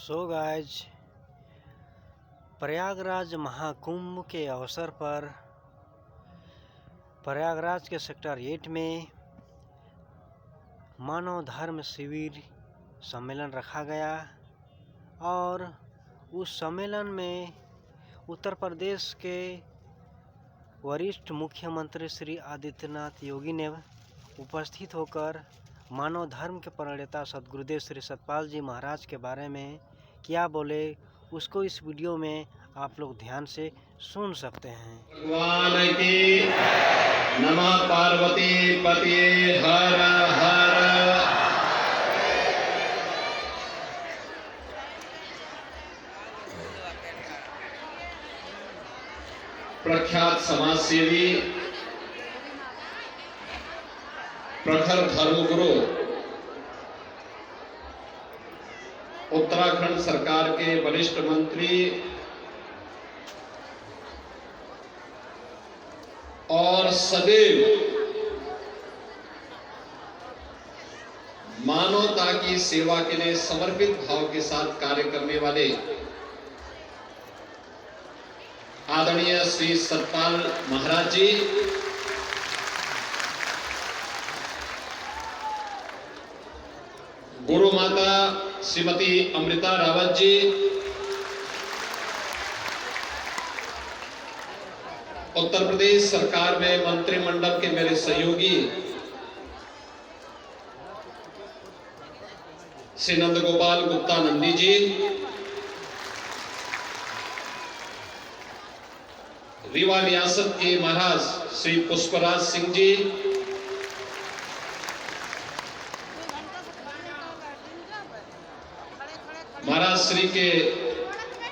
So guys, Prayagraj Mahakumbh के अवसर पर प्रयागराज के सेक्टर 8 में मानव धर्म शिविर सम्मेलन रखा गया और उस सम्मेलन में उत्तर प्रदेश के वरिष्ठ मुख्यमंत्री श्री आदित्यनाथ योगी ने उपस्थित होकर मानव धर्म के प्रणेता सद्गुरुदेव श्री सतपाल जी महाराज के बारे में क्या बोले, उसको इस वीडियो में आप लोग ध्यान से सुन सकते हैं। भगवान की नमः। पार्वती पति हर हर। प्रख्यात समाजसेवी, प्रखर धर्मगुरु, उत्तराखंड सरकार के वरिष्ठ मंत्री और सदैव मानवता की सेवा के लिए समर्पित भाव के साथ कार्य करने वाले आदरणीय श्री सतपाल महाराज जी, गुरु माता श्रीमती अमृता रावत जी, उत्तर प्रदेश सरकार में मंत्रिमंडल के मेरे सहयोगी श्री नंदगोपाल गुप्ता नंदी जी, रीवा रियासत के महाराज श्री पुष्पराज सिंह जी, महाराज श्री के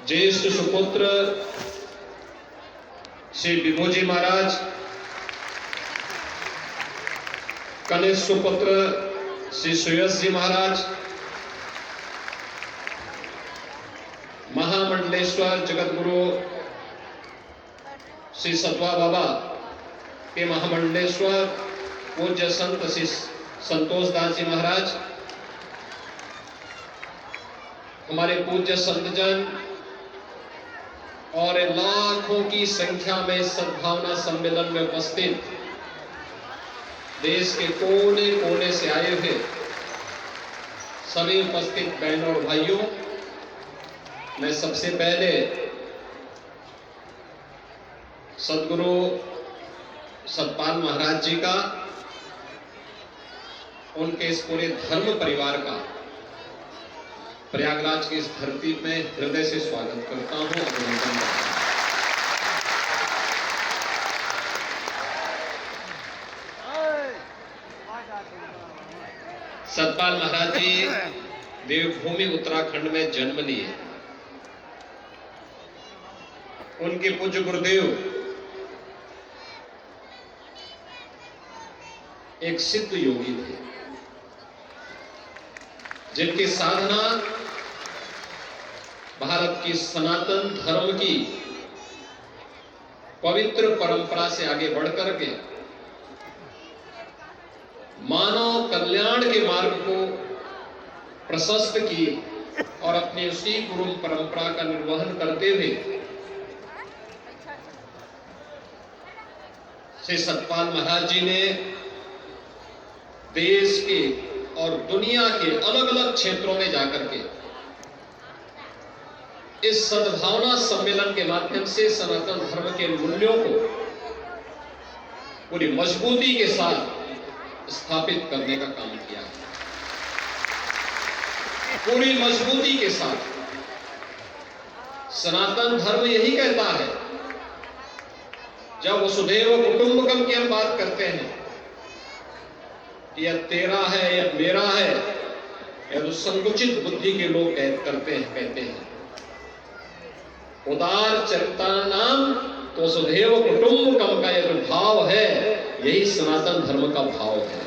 ज्येष्ठ सुपुत्र श्री विभोजी महाराज, कनिष्ठ सुपुत्र श्री सुयस जी महाराज, महामंडलेश्वर जगतगुरु श्री सतवा बाबा के महामंडलेश्वर पूज्य संत श्री संतोष दास जी महाराज, हमारे पूज्य संतजन और लाखों की संख्या में सद्भावना सम्मेलन में उपस्थित देश के कोने कोने से आए हुए सभी उपस्थित बहनों और भाइयों, मैं सबसे पहले सद्गुरु सतपाल महाराज जी का, उनके इस पूरे धर्म परिवार का प्रयागराज की इस धरती में हृदय से स्वागत करता हूं, अभिनंदन करता हूं। सतपाल महाराज जी देवभूमि उत्तराखंड में जन्म लिए। उनके पूज्य गुरुदेव एक सिद्ध योगी थे, जिनकी साधना भारत की सनातन धर्म की पवित्र परंपरा से आगे बढ़कर के मानव कल्याण के मार्ग को प्रशस्त किए और अपनी उसी गुरु परंपरा का निर्वहन करते हुए श्री सतपाल महाराज जी ने देश के और दुनिया के अलग अलग क्षेत्रों में जाकर के इस सद्भावना सम्मेलन के माध्यम से सनातन धर्म के मूल्यों को पूरी मजबूती के साथ स्थापित करने का काम किया। पूरी मजबूती के साथ सनातन धर्म यही कहता है, जब वसुधैव कुटुंबकम की हम बात करते हैं, यह तेरा है या मेरा है, यह तो संकुचित बुद्धि के लोग कहते हैं। उदार चरिता नाम तो वसुधैव कुटुंबकम का यह जो भाव है, यही सनातन धर्म का भाव है,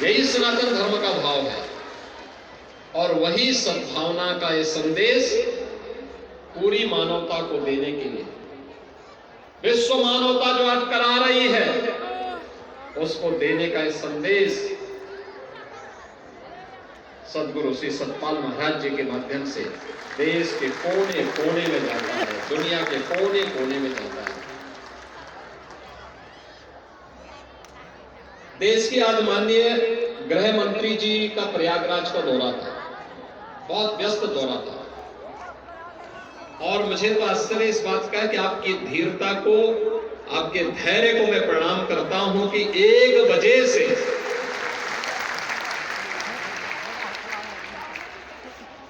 यही सनातन धर्म का भाव है। और वही सद्भावना का यह संदेश पूरी मानवता को देने के लिए विश्व मानवता जो आज करा रही है, उसको देने का यह संदेश सदगुरु श्री सतपाल महाराज जी के माध्यम से देश के कोने कोने में जाता है, दुनिया के कोने कोने में जाता है। देश की आज माननीय गृह मंत्री जी का प्रयागराज का दौरा था, बहुत व्यस्त दौरा था, और मुझे तो आश्चर्य इस बात का है कि आपकी धीरता को, आपके धैर्य को मैं प्रणाम करता हूं कि 1 बजे से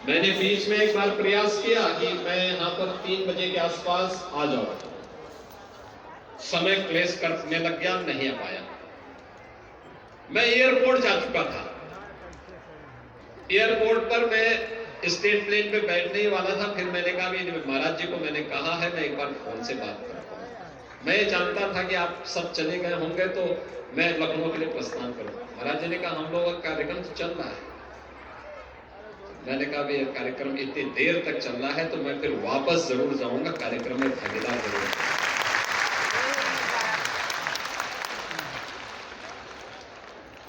मैंने बीच में एक बार प्रयास किया कि मैं यहां पर 3 बजे के आसपास आ जाऊं, समय क्लेश करने लग गया, नहीं आ पाया। मैं एयरपोर्ट जा चुका था, एयरपोर्ट पर मैं स्टेट प्लेन पे बैठने ही वाला था, फिर मैंने कहा भी महाराज जी को मैंने कहा है मैं एक बार फोन से बात करता हूं। मैं जानता था कि आप सब चले गए होंगे तो मैं लखनऊ के लिए प्रस्थान करूंगा। महाराज जी ने कहा हम लोग का कार्यक्रम चल रहा है। मैंने कहा भी कार्यक्रम इतनी देर तक चल रहा है तो मैं फिर वापस जरूर जाऊंगा, कार्यक्रम में भागीदार जरूर।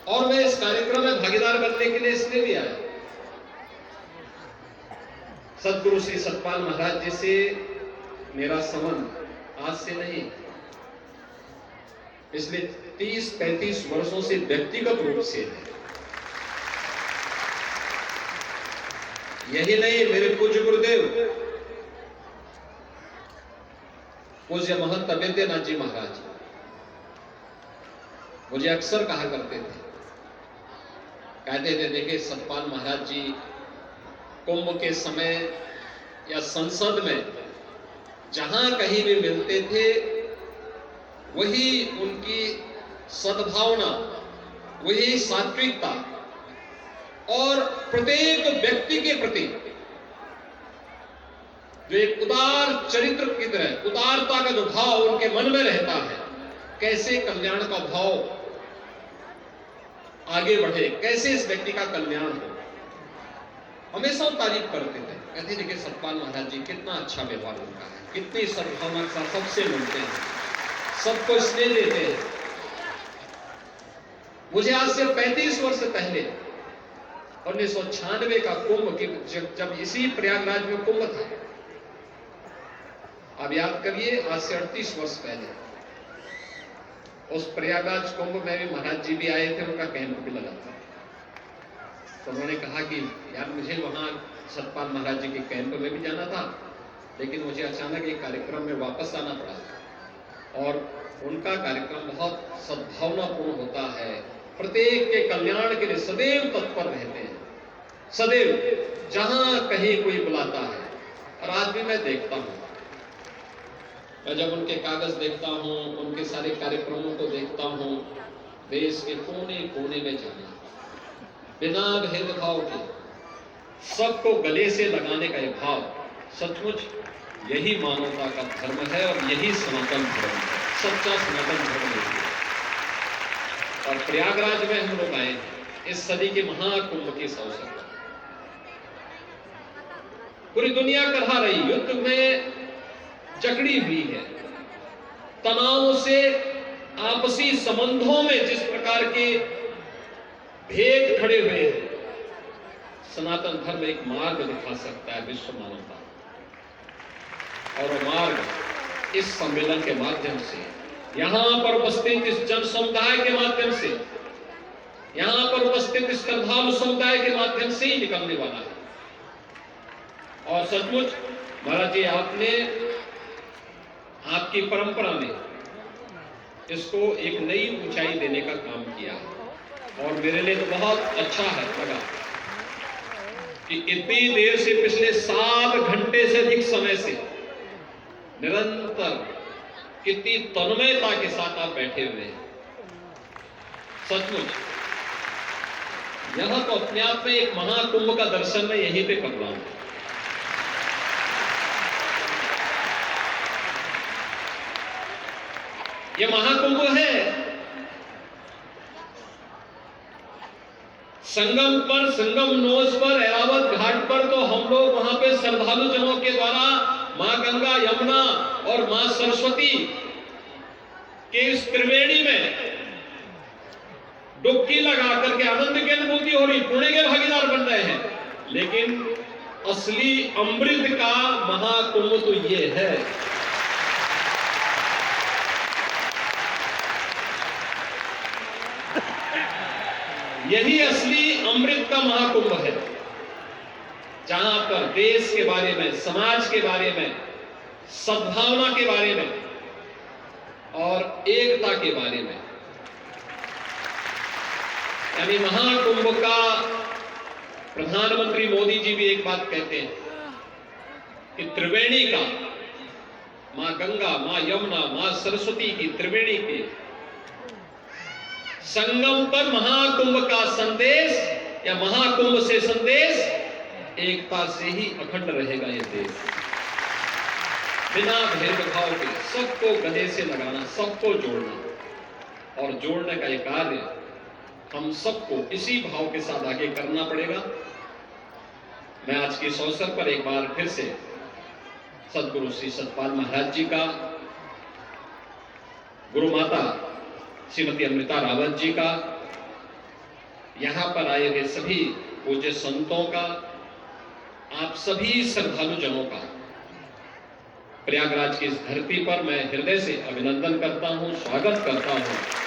और मैं इस कार्यक्रम में भागीदार बनने के लिए इसलिए भी आया, सदगुरु श्री सतपाल महाराज जी से मेरा संबंध आज से नहीं, पिछले 30-35 वर्षों से व्यक्तिगत रूप से है। यही नहीं, मेरे पूज्य गुरुदेव पूज्य महंत अवेद्यनाथ जी महाराज मुझे अक्सर कहा करते थे, कहते थे देखिए सतपाल महाराज जी कुंभ के समय या संसद में जहां कहीं भी मिलते थे, वही उनकी सद्भावना, वही सात्विकता और प्रत्येक व्यक्ति के प्रति जो एक उदार चरित्र की तरह उदारता का जो भाव उनके मन में रहता है, कैसे कल्याण का भाव आगे बढ़े, कैसे इस व्यक्ति का कल्याण हो, हमेशा तारीफ करते थे। कहते देखिए सतपाल महाराज जी कितना अच्छा व्यवहार उनका है, कितनी सद्भावना का सबसे मिलते हैं, सबको स्नेह देते हैं। मुझे आज से 35 वर्ष पहले 1996 का कुंभ की जब इसी प्रयागराज में कुंभ था, अब याद करिए आज से 38 वर्ष पहले उस प्रयागराज कुंभ में भी महाराज जी भी आए थे, उनका कैंप भी लगा था। तो उन्होंने कहा कि यार मुझे वहां सतपाल महाराज जी के कैंप में भी जाना था, लेकिन मुझे अचानक एक कार्यक्रम में वापस आना पड़ा। और उनका कार्यक्रम बहुत सद्भावनापूर्ण होता है, प्रत्येक के कल्याण के लिए सदैव तत्पर रहते हैं, सदैव जहां कहीं कोई बुलाता है। और आज भी मैं देखता हूं, मैं जब उनके कागज देखता हूं, उनके सारे कार्यक्रमों को देखता हूं, देश के कोने कोने में जाना, बिना भेदभाव के सबको गले से लगाने का यह भाव, सचमुच यही मानवता का धर्म है और यही सनातन धर्म है, सच्चा सनातन धर्म है। और प्रयागराज में हम लोग आए हैं इस सदी के महाकुंभ के अवसर पर। पूरी दुनिया करहा रही, युद्ध में जकड़ी हुई है, तनाव से आपसी संबंधों में जिस प्रकार के भेद खड़े हुए हैं, सनातन धर्म एक मार्ग दिखा सकता है विश्व मानवता, और वो मार्ग इस सम्मेलन के माध्यम से, यहां पर उपस्थित इस जन समुदाय के माध्यम से, यहां पर उपस्थित इस श्रद्धालु समुदाय के माध्यम से ही निकलने वाला है। और सचमुच महाराज जी आपने आपकी परंपरा में इसको एक नई ऊंचाई देने का काम किया है, और मेरे लिए तो बहुत अच्छा है लगा कि इतनी देर से, पिछले 7 घंटे से अधिक समय से निरंतर कितनी तन्मयता के साथ आप बैठे हुए हैं। सचमुच यह तो अपने आप में एक महाकुंभ का दर्शन मैं यहीं पे कर रहा हूं। यह महाकुंभ है, संगम पर, संगम नोज पर, ऐरावत घाट पर तो हम लोग वहां पे श्रद्धालु जनों के द्वारा मां गंगा, यमुना और मां सरस्वती के इस त्रिवेणी में डुबकी लगा करके आनंद की अनुभूति हो रही, पुण्य के भागीदार बन रहे हैं, लेकिन असली अमृत का महाकुंभ तो ये है। यही असली अमृत का महाकुंभ है, जहां पर देश के बारे में, समाज के बारे में, सद्भावना के बारे में और एकता के बारे में, यानी महाकुंभ का प्रधानमंत्री मोदी जी भी एक बात कहते हैं कि त्रिवेणी का, मां गंगा, मां यमुना, मां सरस्वती की त्रिवेणी के संगम पर महाकुंभ का संदेश या महाकुंभ से संदेश एकता से ही अखंड रहेगा। ये देश बिना भेदभाव के सबको गले से लगाना, सबको जोड़ना, और जोड़ने का ये कार्य हम सबको इसी भाव के साथ आगे करना पड़ेगा। मैं आज के इस अवसर पर एक बार फिर से सदगुरु श्री सतपाल महाराज जी का, गुरु माता श्रीमती अमृता रावत जी का, यहां पर आए हुए सभी पूज्य संतों का, आप सभी श्रद्धालु जनों का प्रयागराज की इस धरती पर मैं हृदय से अभिनंदन करता हूं, स्वागत करता हूं।